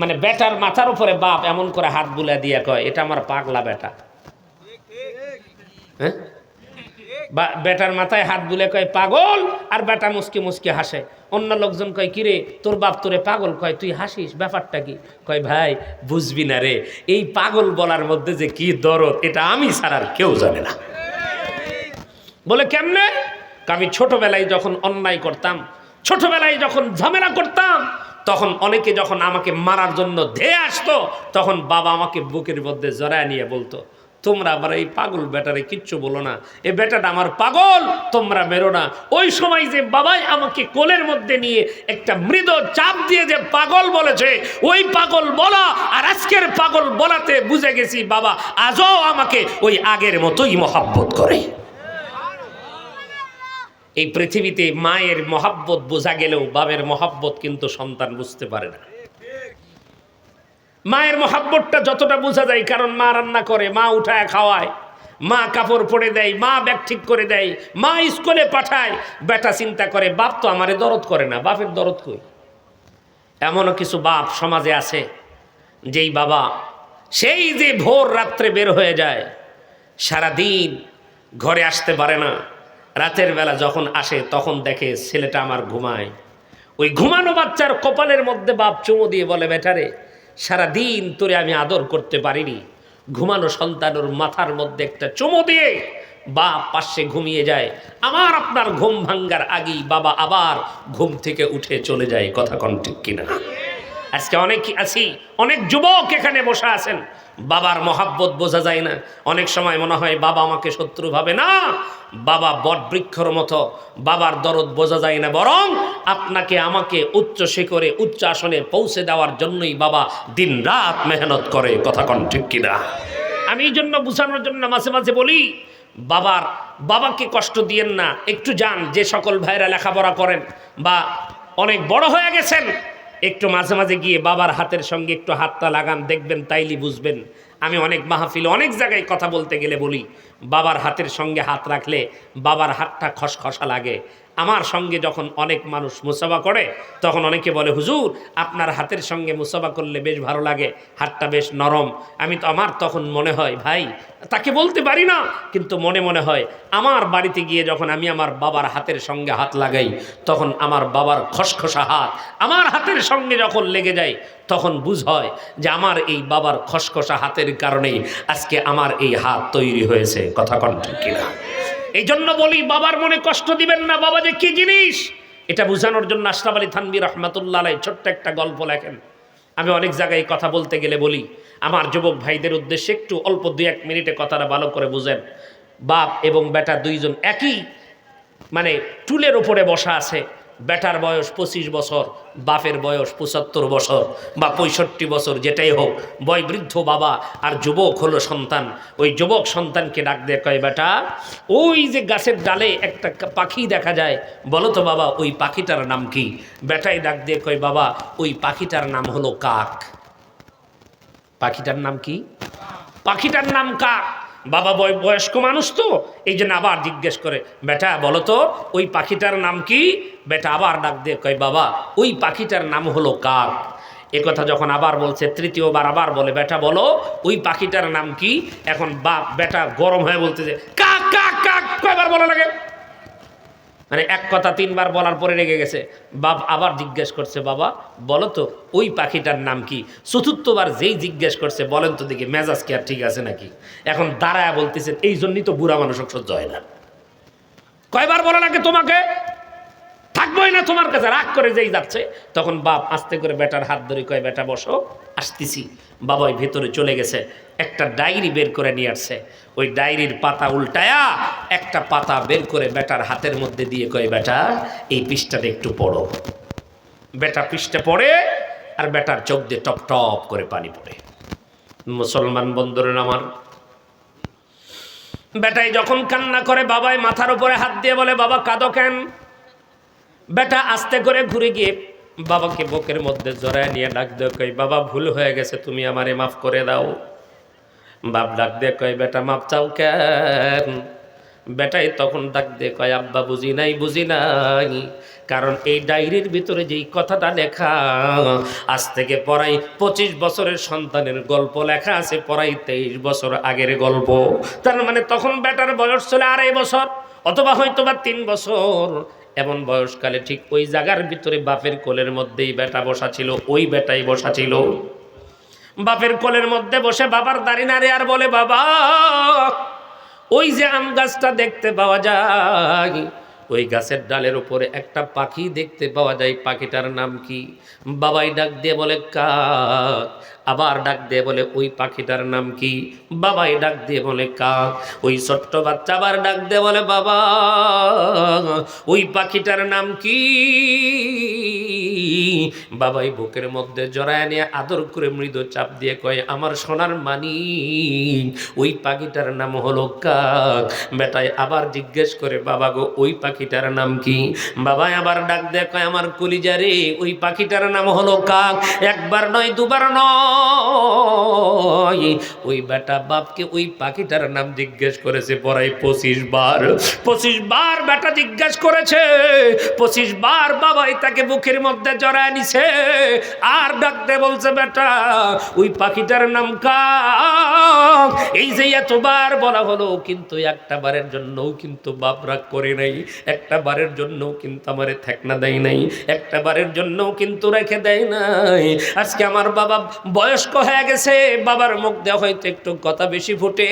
মানে বেটার মাথার উপরে বাপ এমন করে হাত বুলা দিয়া কয়, এটা আমার পাগলা বেটা। হ্যাঁ, বা বেটার মাথায় হাত বুলে কয় পাগল, আর বেটা মুসকি মুসকি হাসে। অন্য লোকজন কয়, কিরে তোর বাপ তোরে পাগল কয়, তুই হাসিস, ব্যাপারটা কি? কয় ভাই বুঝবি না রে, এই পাগল বলার মধ্যে যে কি দরদ এটা আমি ছাড়া আর কেউ জানে না। বলে কেমনে? আমি ছোটবেলায় যখন অন্যায় করতাম, ছোটবেলায় যখন ঝামেলা করতাম, তখন অনেকে যখন আমাকে মারার জন্য ধেয়ে আসতো, তখন বাবা আমাকে বুকের মধ্যে জড়ায় নিয়ে বলতো, তোমরা আবার এই পাগল বেটারে কিচ্ছু বলো না, এ বেটাটা আমার পাগল, তোমরা মেরো না। ওই সময় যে বাবাই আমাকে কোলের মধ্যে নিয়ে একটা মৃদ চাপ দিয়ে যে পাগল বলেছে, ওই পাগল বলা আর আজকের পাগল বলাতে বুঝে গেছি বাবা আজও আমাকে ওই আগের মতোই মহব্বত করে। এই পৃথিবীতে মায়ের মহাব্বত বোঝা গেলেও বাবের মহাব্বত কিন্তু সন্তান বুঝতে পারে না। মায়ের মহাব্বতটা যতটা বোঝা যায়, কারণ মা রান্না করে, মা উঠায় খাওয়ায়, মা কাপড় পরে দেয়, মা ব্যাগ ঠিক করে দেয়, মা স্কুলে পাঠায়। বেটা চিন্তা করে বাপ তো আমারে দরদ করে না, বাপের দরদ কই? এমনও কিছু বাপ সমাজে আছে, যেই বাবা সেই যে ভোর রাত্রে বের হয়ে যায়, সারাদিন ঘরে আসতে পারে না, রাতের বেলা যখন আসে তখন দেখে ছেলেটা আমার ঘুমায়। ওই ঘুমানো বাচ্চার কপালের মধ্যে বাপ চুমু দিয়ে বলে, বেটারে সারাদিন তোরে আমি আদর করতে পারিনি, ঘুমানো সন্তানের মাথার মধ্যে একটা চুমু দিয়ে বাপ পাশে ঘুমিয়ে যায়। আমার আপনার ঘুম ভাঙ্গার আগেই বাবা আবার ঘুম থেকে উঠে চলে যায়। কথা কোন ঠিক কিনা? আজকে অনেক আছি, অনেক যুবক এখানে বসে আছেন, বাবার মহাব্বত বোঝা যায় না। অনেক সময় মনে হয় বাবা আমাকে শত্রু ভাবে না, বাবা বট বৃক্ষর মতো, বাবার দরদ বোঝা যায় না, বরং আপনাকে আমাকে উচ্চ শিখরে উচ্চ আসনে পৌঁছে দেওয়ার জন্যই বাবা দিন রাত মেহনত করে। কথা কোন ঠিক কিনা? আমি এই জন্য বুঝানোর জন্য মাঝে মাঝে বলি, বাবাকে কষ্ট দিয়েন না। একটু যান, যে সকল ভাইরা লেখাপড়া করেন বা অনেক বড় হয়ে গেছেন, একটু মাঝে মাঝে গিয়ে বাবার হাতের সঙ্গে একটু হাতটা লাগান, দেখবেন তাইলে বুঝবেন। আমি অনেক মাহফিল অনেক জায়গায় কথা বলতে গেলে বলি, বাবার হাতের সঙ্গে হাত রাখলে বাবার হাতটা খসখসা লাগে। আমার সঙ্গে যখন অনেক মানুষ মুসাফা করে, তখন অনেকে বলে, হুজুর আপনার হাতের সঙ্গে মুসাফা করলে বেশ ভালো লাগে, হাতটা বেশ নরম। আমার তখন মনে হয়, ভাই তাকে বলতে পারি না, কিন্তু মনে মনে হয় আমার বাড়িতে গিয়ে যখন আমি আমার বাবার হাতের সঙ্গে হাত লাগাই, তখন আমার বাবার খসখসা হাত আমার হাতের সঙ্গে যখন লেগে যায়, তখন বুঝ হয় যে আমার এই বাবার খসখসা হাতের কারণেই আজকে আমার এই হাত তৈরি হয়েছে। কথা কোন ঠিক কিনা? এই জন্য বলি, বাবার মনে কষ্ট দিবেন না। বাবা যে কি জিনিস এটা বোঝানোর জন্য আশরাফ আলী থানভী রহমাতুল্লাহ আলাইহি ছোট্ট একটা গল্প লেখেন। আমি অনেক জায়গায় কথা বলতে গেলে বলি, আমার যুবক ভাইদের উদ্দেশ্যে একটু অল্প 2-1 মিনিটে কথাটা ভালো করে বুঝেন। বাপ এবং বেটা দুইজন একই মানে টুলের উপরে বসা আছে। বেটার বয়স 25 বছর, বাপের বয়স 75 বছর বা 65 বছর, যেটাই হোক, বয়োবৃদ্ধ বাবা আর যুবক হলো সন্তান। ওই যুবক সন্তানকে ডাক দিয়ে কয়, বেটা ওই যে গাছের ডালে একটা পাখি দেখা যায়, বলো তো বাবা ওই পাখিটার নাম কি? বেটাই ডাক দিয়ে কয়, বাবা ওই পাখিটার নাম হলো কাক। পাখিটার নাম কি? পাখিটার নাম কাক। বাবা বয়স্ক মানুষ তো, এই জন্য আবার জিজ্ঞেস করে, বেটা বলো তো ওই পাখিটার নাম কি? বেটা আবার ডাক দিয়ে কয়, বাবা ওই পাখিটার নাম হলো কাক। এ কথা যখন আবার বলছে, তৃতীয়বার আবার বলে, বেটা বলো ওই পাখিটার নাম কি? এখন বেটা গরম হয়ে বলতেছে, কাক কাক কাক। কয়বার বলা লাগে? মানে এক কথা 3 বার বলার পরে রেগে গেছে। বাপ আবার জিজ্ঞেস করছে, বাবা বলো তো ওই পাখিটার নাম কি? চতুর্থবার যেই জিজ্ঞেস করছে, বলেন তো দেখি মেজাজ কি আর ঠিক আছে নাকি? এখন দাঁড়ায় বলতেছেন, এই জন্যই তো বুড়া মানুষ সহ্য হয় না। কয়বার বলা লাগে তোমাকে? থাকবোই না তোমার কাছে, রাগ করে যেই যাচ্ছে, তখন বাপ আস্তে করে বেটার হাত ধরে কয়, বেটা বসো, আসতেছি। বাবাই ভেতরে চলে গেছে, একটা ডায়েরি বের করে নিয়ে আসছে। ওই ডায়েরির পাতা উল্টায়া একটা পাতা বের করে বেটার হাতের মধ্যে দিয়ে কয়, বেটা এই পৃষ্ঠাটা একটু পড়ো। বেটা পৃষ্ঠা পড়ে, আর বেটার চোখ দিয়ে টপ টপ করে পানি পড়ে। মুসলমান বন্ধুরা আমার, বেটাই যখন কান্না করে, বাবাই মাথার উপরে হাত দিয়ে বলে, বাবা কাঁদো কেন? বেটা আস্তে করে ঘুরে গিয়ে বাবাকে বুকের মধ্যে জড়ায় নিয়ে ডাক দিয়ে কই, বাবা ভুল হয়ে গেছে, তুমি আমারে মাফ করে দাও। বাপ ডাক দিয়ে কয়, বেটা মাপ চাও কেন? বেটাই তখন ডাক দিয়ে কয়, আব্বা বুঝি নাই, বুঝি নাই, কারণ এই ডায়েরির ভিতরে যেই কথাটা লেখা, আজ থেকে পড়াই 25 বছরের সন্তানের গল্প লেখা আছে, পড়াই 23 বছর আগের গল্প। তার মানে তখন বেটার বয়স ছিল 2.5 বছর অথবা হয়তোবা 3 বছর। এমন বয়সকালে ঠিক ওই জায়গার ভিতরে বাপের কোলের মধ্যেই বেটা বসা ছিল, ওই বেটাই বসা ছিল। বাপের কোলের মধ্যে বসে বাবার দাড়ি নাড়ে আর বলে, বাবা ওই যে আম গাছটা দেখতে পাওয়া যায়, ওই গাছের ডালের উপরে একটা পাখি দেখতে পাওয়া যায়, পাখিটার নাম কি? বাবাই ডাক দিয়ে বলে, কাক। আবার ডাক দিয়ে বলে, ওই পাখিটার নাম কি? বাবাই ডাক দিয়ে বলে, কাক। ওই ছোট্ট বাচ্চা আবার ডাক দিয়ে বলে, বাবা ওই পাখিটার নাম কি? বাবাই বুকের মধ্যে জড়ায় নিয়ে আদর করে মৃদু চাপ দিয়ে কয়, আমার সোনার মানিক, ওই পাখিটার নাম হলো কাক। বেটাই আবার জিজ্ঞেস করে, বাবা গো ওই পাখিটার নাম কি? বাবাই আবার ডাক দিয়ে কয়, আমার কলিজা রে, ওই পাখিটার নাম হলো কাক। একবার নয়, দুবার নয়, ওই বেটা বাপকে ওই পাখিটার নাম জিজ্ঞেস করেছে পড়াই 25 বার। 25 বার বেটা জিজ্ঞেস করেছে, 25 বার বাবাই তাকে বুকের মধ্যে জড়ায় নিছে আর ডাক দিয়ে বলছে, বেটা ওই পাখিটার নাম কাক। এই যে এতবার বলা হলো, কিন্তু একটা বারের জন্যও কিন্তু বাপ রাগ করে নাই, একটা বারের জন্যও কিন্তু আমারে ঠেকনা দেয় নাই, একটা বারের জন্যও কিন্তু রেখে দেয় নাই। আজকে আমার বাবা বয়স্ক হয়ে গেছে, বাবার মুখ দিয়ে হয়তো একটু কথা বেশি ফুটে,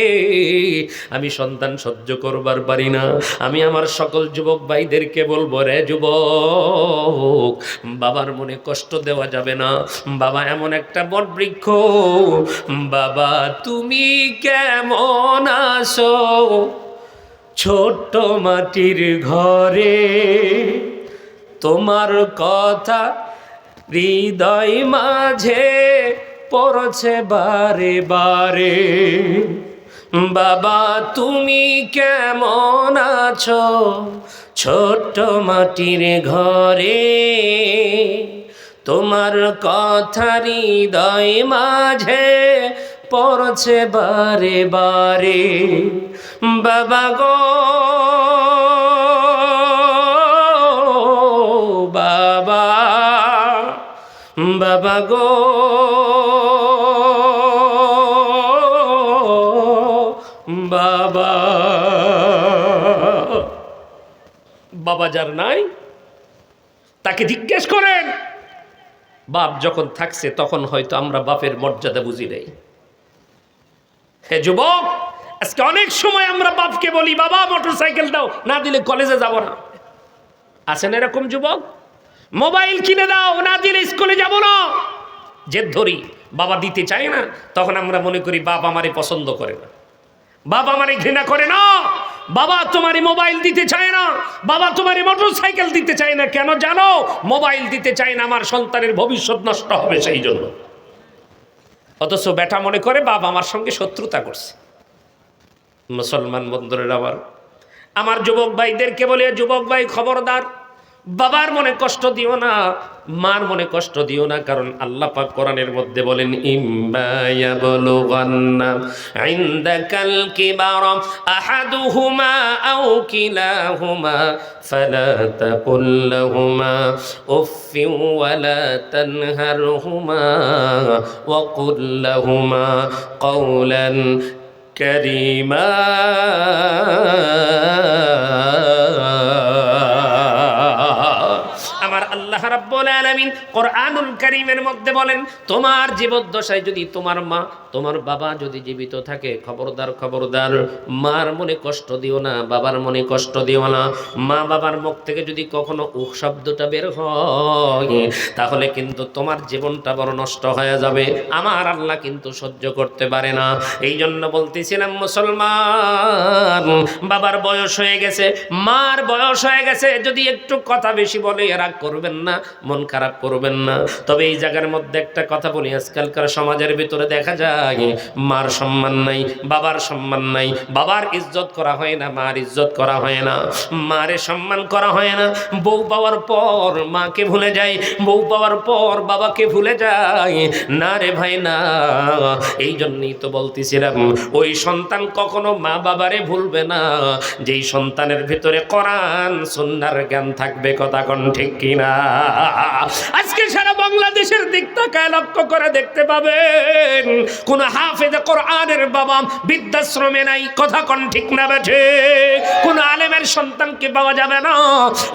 আমি সন্তান সহ্য করবার পারি না। আমি আমার সকল যুবক ভাইদেরকে বলবো, রে যুবক, বাবার মনে কষ্ট দেওয়া যাবে না। বাবা এমন একটা বট বৃক্ষ, বাবা তুমি কেমন আছো ছোট্ট মাটির ঘরে, তোমার কথা হৃদয় মাঝে পড়ছে বারে বারে। বাবা তুমি কেমন আছো ছোট্ট মাটির ঘরে, তোমার কথা হৃদয় মাঝে পড়ছে বারে বারে। বাবা গো বাবা, বাবা গো বাবা। বাবা যার নাই তাকে জিজ্ঞেস করেন, বাপ যখন থাকছে তখন হয়তো আমরা বাপের মর্যাদা বুঝি নাই। হে যুবক, আজকে অনেক সময় আমরা বাপকে বলি, বাবা মোটরসাইকেল দাও, না দিলে কলেজে যাব না। আছেন এরকম যুবক? মোবাইল কিনে দাও, না দিলে স্কুলে যাব না। জেদ ধরি, বাবা দিতে চায় না, তখন আমরা মনে করি বাপ আমারে পছন্দ করে না, বাবা আমারে ঘৃণা করে না, বাবা তোমারে মোবাইল দিতে চায় না, বাবা তোমারে মোটরসাইকেল দিতে চায় না। কেন জানো? মোবাইল দিতে চায় না, আমার সন্তানের ভবিষ্যৎ নষ্ট হবে সেই জন্য। অথচ বেটা মনে করে বাবা আমার সঙ্গে শত্রুতা করছে। মুসলমান বন্ধুরা, আমার যুবক ভাইদেরকে বলে, যুবক ভাই খবরদার, বাবার মনে কষ্ট দিও না, মার মনে কষ্ট দিও না। কারণ আল্লাহ পাক কোরআনের মধ্যে বলেন, ইম্মা ইয়াবলুগান্না ইনদাকাল কিবারা আহাদুহুমা আও কিলাহুমা ফালা তাকুল লাহুমা উফফিন ওয়ালা তানহারহুমা ওয়া কুল লাহুমা কওলান কারীমা। আমার আল্লাহ রাব্বুল আলামিন কোরআনুল কারীমের মধ্যে বলেন, তোমার জীবদ্দশায় যদি তোমার মা তোমার বাবা যদি জীবিত থাকে, খবরদার খবরদার, মার মনে কষ্ট দিও না, বাবার মনে কষ্ট দিও না। মা বাবার মুখ থেকে যদি কখনো উহ শব্দটা বের হয়, তাহলে কিন্তু তোমার জীবনটা বড় নষ্ট হয়ে যাবে। আমার আল্লাহ কিন্তু সহ্য করতে পারে না। এই জন্য বলতেছিলাম, মুসলমান, বাবার বয়স হয়ে গেছে, মার বয়স হয়ে গেছে, যদি একটু কথা বেশি বলে রাগ করবে করবেন না, মন খারাপ করবেন না। তবে এই জায়গার মধ্যে একটা কথা বলি, আজকালকার সমাজের ভিতরে দেখা যায় মার সম্মান নাই, বাবার সম্মান নাই, বাবার ইজ্জত করা হয় না, মার ইজ্জত করা হয় না, মারে সম্মান করা হয় না। বউ পাওয়ার পর মাকে ভুলে যায়, বউ পাওয়ার পর বাবাকে ভুলে যায়। না রে ভাই না, এই জন্যই তো বলতেছিলাম ওই সন্তান কখনো মা বাবারে ভুলবে না যেই সন্তানের ভিতরে কোরআন সুন্নাহর জ্ঞান থাকবে। কথা কোন ঠিক কিনা? আজকে সারা বাংলাদেশের দিক তাকায় লক্ষ্য করে দেখতে পাবেন কোন হাফেজ কোরআনের বাবা বৃদ্ধাশ্রমে নাই। কথা কোন ঠিক না বেঠে? কোন আলেমের সন্তানকে পাওয়া যাবে না।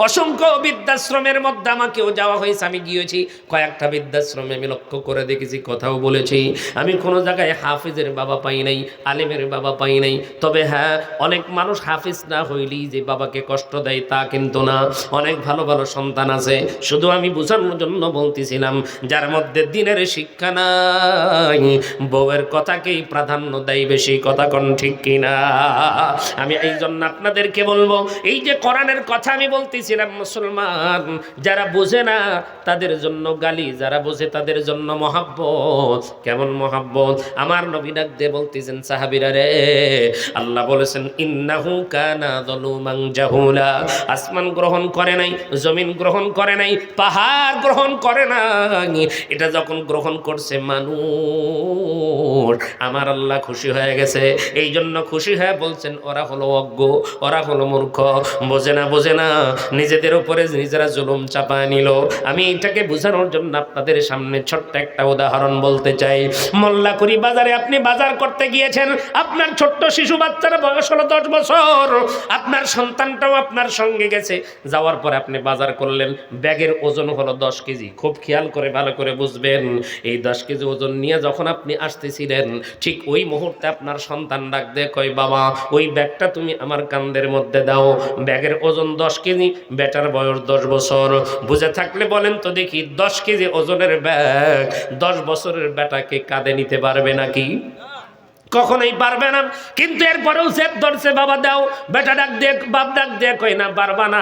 অসংখ্য বৃদ্ধাশ্রমের মধ্যে আমাকেও যাওয়া হয়েছে, আমি গিয়েছি কয়েকটা বৃদ্ধাশ্রমে, আমি লক্ষ্য করে দেখেছি, কথাও বলেছি। আমি কোনো জায়গায় হাফিজের বাবা পাই নাই, আলেমের বাবা পাই নাই। তবে হ্যাঁ, অনেক মানুষ হাফিজ না হইলেই যে বাবাকে কষ্ট দেয় তা কিন্তু না। অনেক ভালো ভালো সন্তান আছে। শুধু আমি বোঝানোর জন্য বলতেছিলাম, যার মধ্যে দিনের শিক্ষা নাই, বউয়ের কথাকেই প্রাধান্য দেয় বেশি। কথা কোন ঠিক কিনা? আমি এই জন্য আপনাদেরকে বলবো, এই যে কোরআনের কথা আমি বলতেছিলাম, মুসলমান যারা বোঝে না তাদের জন্য গালি, যারা বোঝে তাদের জন্য মহাব্বত। কেমন মহাব্বত? আমার নবী ডাক দিয়ে বলতেছেন, সাহাবীরা রে, আল্লাহ বলেছেন ইন্নাহু কানা যালুমান জাহুলা। আসমান গ্রহণ করে নাই, জমিন গ্রহণ করে নাই, পাহাড় গ্রহণ করে নাই। এটা যখন গ্রহণ করছে মানুষ, আমার আল্লাহ খুশি হয়ে গেছে। এই জন্য খুশি হয়ে বলছেন ওরা হলো অজ্ঞ, ওরা হলো মূর্খ, বোঝে না, বোঝে না, নিজেদের উপরে নিজেরা জুলুম চাপায় নিল। আমি এটাকে বোঝানোর জন্য আপনাদের সামনে ছোট্ট একটা উদাহরণ বলতে চাই। মোল্লাকুড়ি বাজারে আপনি বাজার করতে গিয়েছেন, আপনার ছোট্ট শিশু বাচ্চার বয়স হলো 10 বছর, আপনার সন্তানটাও আপনার সঙ্গে গেছে। যাওয়ার পরে আপনি বাজার করলেন, ব্যাগের ওজন হলো 10 কেজি। খুব খেয়াল করে ভালো করে বুঝবেন, এই 10 কেজি ওজন নিয়ে যখন আপনি আসতেছিলেন, ঠিক ওই মুহূর্তে আপনার সন্তান ডাক দিয়ে কয়, বাবা ওই ব্যাগটা তুমি আমার কাঁধের মধ্যে দাও। ব্যাগের ওজন 10 কেজি, বেটার বয়স 10 বছর। বুঝে থাকলে বলেন তো দেখি, 10 কেজি ওজনের ব্যাগ 10 বছরের বেটাকে কাঁধে নিতে পারবে নাকি? কখনোই পারবে না। কিন্তু এরপরেও জেদ ধরছে, বাবা দাও। বেটা ডাক দিয়ে, বাপ ডাক দিয়ে কই না পারবা না,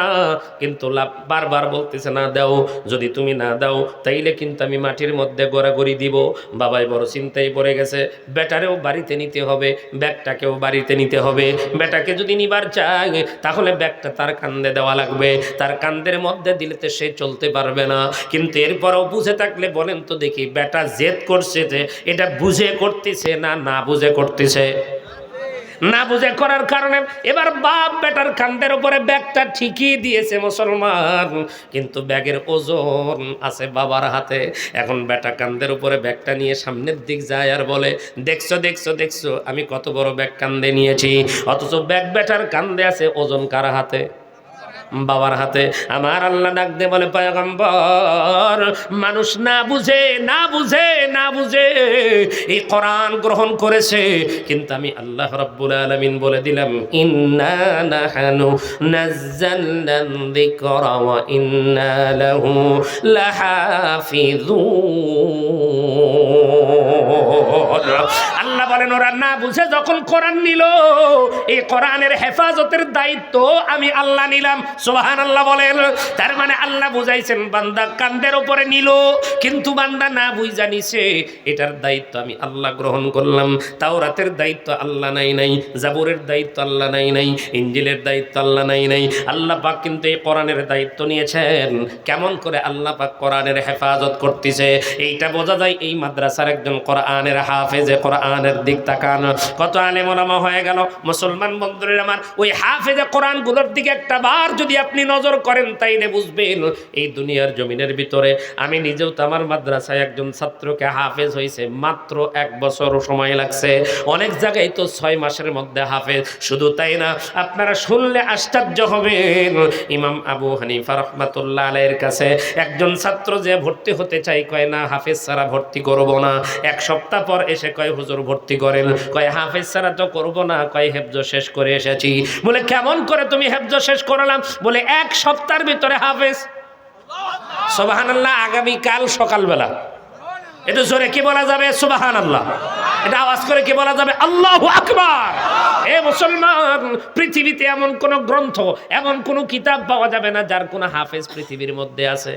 কিন্তু বারবার বলতেছে না দাও। যদি তুমি না দাও তাইলে কিন্তু আমি মাটির মধ্যে গড়াগড়ি দিব। বাবাই বড় চিন্তায় পড়ে গেছে, বেটারেও বাড়িতে নিতে হবে, ব্যাগটাকেও বাড়িতে নিতে হবে। বেটাকে যদি নিবার চায় তাহলে ব্যাগটা তার কান্দে দেওয়া লাগবে, তার কান্দের মধ্যে দিলে তো সে চলতে পারবে না। কিন্তু এরপরেও বুঝে থাকলে বলেন তো দেখি, বেটা জেদ করছে যে এটা বুঝে করতেছে না না বুঝে করতেছে? না বুঝে করার কারণে এবার বাপ বেটার কান্দের উপরে ব্যাগটা ঠিকই দিয়েছে মুসলমান, কিন্তু ব্যাগের ওজন আছে বাবার হাতে। এখন বেটা কান্দের উপরে ব্যাগটা নিয়ে সামনের দিক যায় আর বলে, দেখছো দেখছো দেখছো আমি কত বড় ব্যাগ কান্দে নিয়েছি। অথচ ব্যাগ বেটার কান্দে আছে, ওজন কার হাতে? বাবার হাতে। আমার আল্লাহ ডাক দিয়ে বলে, পয়গম্বর, মানুষ না বুঝে না বুঝে না বুঝে এই কোরআন গ্রহণ করেছে, কিন্তু আমি আল্লাহ রাব্বুল আলামিন বলে দিলাম, ইন্না নাহনু নাযালনা যিকরা ওয়া ইন্না লাহু লাহাফিজুন। আল্লাহ বলেন, ওরা না বুঝে যখন কোরআন নিল, এই কোরআনের হেফাজতের দায়িত্ব আমি আল্লাহ নিলাম। সুবহানাল্লাহ বলেন। তার মানে আল্লাহ বুঝাইছেন, বান্দা কান্দের উপরে নিল, কিন্তু বান্দা না বুঝা নিছে, এটার দায়িত্ব আমি আল্লাহ গ্রহণ করলাম। তাওরাতের দায়িত্ব আল্লাহ নাই, জাবুরের দায়িত্ব আল্লাহ নাই, ইনজিলের দায়িত্ব আল্লাহ নাই। আল্লাহ পাক কিন্তু এই কোরআনের দায়িত্ব নিয়েছেন। কেমন করে আল্লাহ পাক কোরআনের হেফাজত করতেছে এইটা বোঝা যায় এই মাদ্রাসার একজন কোরআনের হাফেজে কোরআনের দিক তাকান। কত আলেম ওলামা হয়ে গেল। মুসলমান বন্ধুরা আমার, ওই হাফেজে কোরআনগুলোর দিকে একটা বার যদি আপনি নজর করেন তাইলে বুঝবেন এই দুনিয়ার জমিনের ভিতরে। আমি নিজেও তো আমার মাদ্রাসায় একজন ছাত্রকে হাফেজ হয়েছে মাত্র 1 বছর সময় লাগছে, অনেক জায়গায় তো 6 মাসের মধ্যে হাফেজ। শুধু তাই না, আপনারা শুনলে আশ্চর্য হবেন, ইমাম আবু হানিফা রাহমাতুল্লাহ আলাইহির কাছে একজন ছাত্র যে ভর্তি হতে চাই, কয় না হাফেজ ছাড়া ভর্তি করব না। 1 সপ্তাহ পর এসে কয়, হুজুর ভর্তি করেন। কয় হাফেজ ছাড়া তো করব না, কয় হেফজ শেষ করে এসেছি। বলে কেমন করে তুমি হেফজ শেষ করলাম? বলে 1 সপ্তাহের ভিতরে হাফেজ। সুবহানাল্লাহ। আগামীকাল সকালবেলা এটা জোরে কি বলা যাবে? সুবহানাল্লাহ। এটা আওয়াজ করে কি বলা যাবে? আল্লাহু আকবার। এ মুসলমান, পৃথিবীতে এমন কোন গ্রন্থ, এমন কোন কিতাব পাওয়া যাবে না যার কোন হাফেজ পৃথিবীর মধ্যে আছে।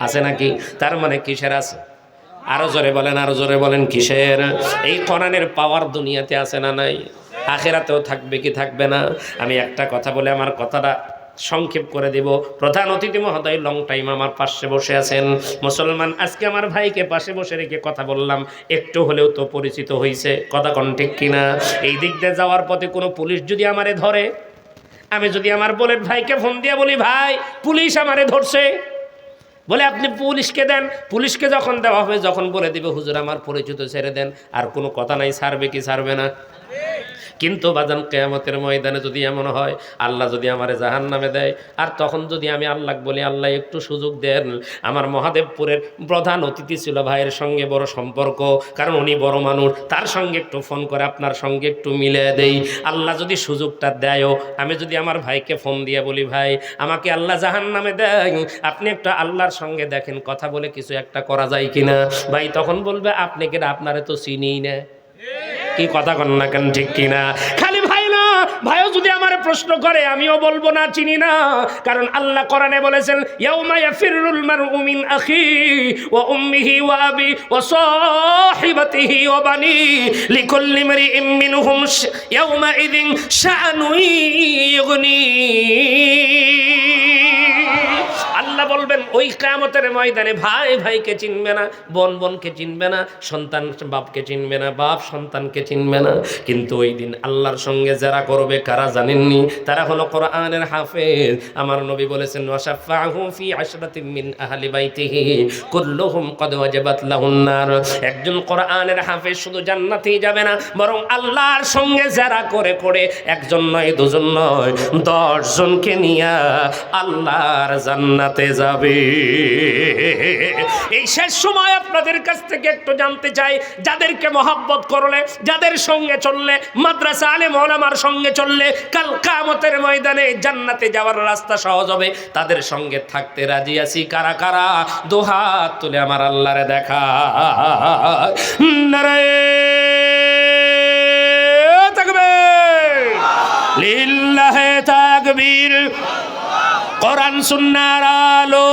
আছে নাকি? তার মানে কিসের আছে? আরো জোরে বলেন, আরো জোরে বলেন, কিসের? এই কোরআনের পাওয়ার দুনিয়াতে আছে না নাই? আখিরাতেও থাকবে কি থাকবে না? আমি একটা কথা বলে আমার কথাটা সংক্ষেপ করে দেব। প্রধান অতিথি মহোদয় লং টাইম আমার পাশে বসে আছেন, মুসলমান। আজকে আমার ভাইকে পাশে বসে রেখে কথা বললাম, একটু হলেও তো পরিচিত হয়েছে, কথা কোন ঠিক কিনা? এই দিক দিয়ে যাওয়ার পথে কোনো পুলিশ যদি আমারে ধরে, আমি যদি আমার বলে ভাইকে ফোন দিয়ে বলি, ভাই পুলিশ আমারে ধরছে, বলে আপনি পুলিশকে দেন, পুলিশকে যখন দেওয়া হবে, যখন বলে দিবে হুজুর আমার পরিচিত, ছেড়ে দেন, আর কোনো কথা নাই, ছাড়বে কি ছাড়বে না? কিন্তু বাজান কিয়ামতের ময়দানে যদি এমন হয়, আল্লাহ যদি আমারে জাহান্নামে দেয়, আর তখন যদি আমি আল্লাহ বলি, আল্লাহ একটু সুযোগ দেন। আমার মহাদেবপুরের প্রধান অতিথি ছিল, ভাইয়ের সঙ্গে বড় সম্পর্ক, কারণ উনি বড় মানুষ, তার সঙ্গে একটু ফোন করে আপনার সঙ্গে একটু মিলে দেই। আল্লাহ যদি সুযোগটা দেয়ও, আমি যদি আমার ভাইকে ফোন দিয়ে বলি, ভাই আমাকে আল্লাহ জাহান্নামে দেয়, আপনি একটু আল্লাহর সঙ্গে দেখেন, কথা বলে কিছু একটা করা যায় কিনা। ভাই তখন বলবে, আপনি কেন, আপনারে তো চিনিই না। কি কথা কন না কেন, ঠিক কিনা? খালি ভাই না, ভাইও যদি আমার প্রশ্ন করে, আমিও বলবো না চিনি না, কারণ আল্লাহ কোরআনে বলেছেন, ইয়াউমা ইয়াফিরুল মারউ মিন আখি ওয়া উম্মিহি ওয়া আবি ওয়া সাহিবাতিহি ওয়া বানি লিকুল্লি ইমরিইম মিনহুম ইয়াউমা ইযিন শাআনুন ইউগনি। আল্লাহ বলবেন ওই কিয়ামতের ময়দানে ভাই ভাইকে চিনবে না, বোন বোনকে চিনবে না, সন্তান বাপকে চিনবে না, বাপ সন্তানকে চিনবে না। কিন্তু ওই দিন আল্লাহর সঙ্গে যারা করবে কারা জানেননি? তারা হলো কোরআনের হাফেজ। আমার নবী বলেছেন, ওয়াশাফাহু ফি আশরাতিন মিন আহলি বাইতিহি কুল্লুহুম কদ ওয়াজাবাত লাহুন নার। একজন কোরআনের হাফেজ শুধু জান্নাতেই যাবে না, বরং আল্লাহর সঙ্গে যারা করে একজন নয়, দুজন নয়, 10 জনকে নিয়ে আল্লাহর জান্নাতে যাবে। এই শেষ সময় আপনাদের কাছ থেকে একটু জানতে চাই, যাদেরকে মহব্বত করলে, যাদের সঙ্গে চললে, মাদ্রাসা আলেম ওলামার সঙ্গে চললে কাল কিয়ামতের ময়দানে জান্নাতে যাওয়ার রাস্তা সহজ হবে, তাদের সঙ্গে থাকতে রাজি আছি কারা কারা? দুহাত তুলে আমার আল্লাহরে দেখা। নারায়ে তাকবীর, লিল্লাহে তাকবীর। কোরআন সুন্নাহর আলো।